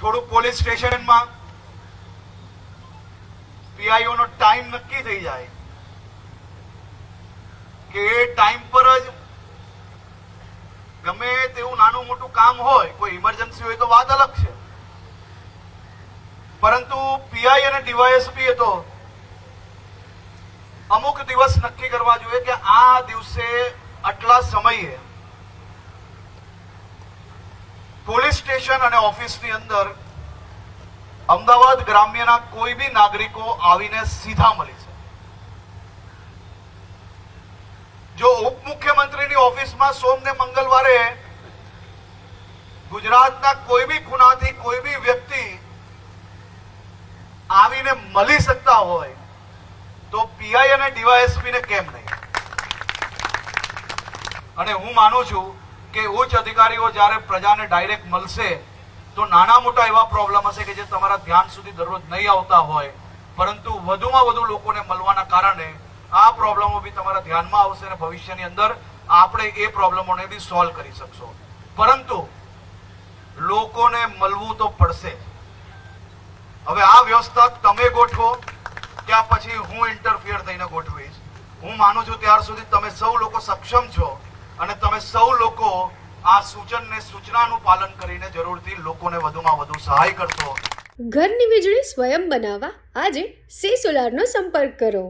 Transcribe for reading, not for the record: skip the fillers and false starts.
થોડું પોલીસ સ્ટેશનમાં પીઆઈઓ નો ટાઈમ નક્કી થઈ જાય કે એ ટાઈમ પર જ ગમે તેવું નાનું મોટું કામ હોય, કોઈ ઇમરજન્સી હોય તો વાત અલગ છે, પરંતુ પીઆઈ અને ડીવાયએસપી એ તો અમુક દિવસ નક્કી કરવા જોઈએ કે આ દિવસે આટલા સમયે પોલીસ સ્ટેશન અને ઓફિસની અંદર અમદાવાદ ગ્રામ્યના કોઈ બી નાગરિકો આવીને સીધા મળી છે. જો ઉપમુખ્યમંત્રીની ઓફિસમાં સોમ ને મંગળવારે ગુજરાતના કોઈ બી ખૂણાથી કોઈ બી વ્યક્તિ આવીને મળી શકતા હોય તો પીઆઈ અને ડીવાયએસપી ને કેમ નહીં? અને હું માનું છું કે ઉચ્ચ અધિકારીઓ જ્યારે પ્રજાને ડાયરેક્ટ મળશે તો નાના મોટા એવા પ્રોબ્લેમ હશે કે જે તમારા ધ્યાન સુધી દરરોજ નહીં આવતા હોય, પરંતુ વધુમાં વધુ લોકોને મળવાના કારણે આ પ્રોબ્લેમો બી તમારા ધ્યાનમાં આવશે અને ભવિષ્યની અંદર આપણે એ પ્રોબ્લેમોને બી સોલ્વ કરી શકશો. પરંતુ લોકોને મળવું તો પડશે. હવે આ વ્યવસ્થા તમે ગોઠવો ત્યાં પછી હું ઇન્ટરફિયર થઈને ગોઠવીશ. હું માનું છું ત્યાર સુધી તમે સૌ લોકો સક્ષમ છો અને તમે સૌ લોકો આ સૂચનને સૂચનાનું પાલન કરીને જરૂરથી લોકોને વધુમાં વધુ સહાય કરશો. ઘરની વીજળી સ્વયં બનાવવા આજે સે સોલારનો સંપર્ક કરો.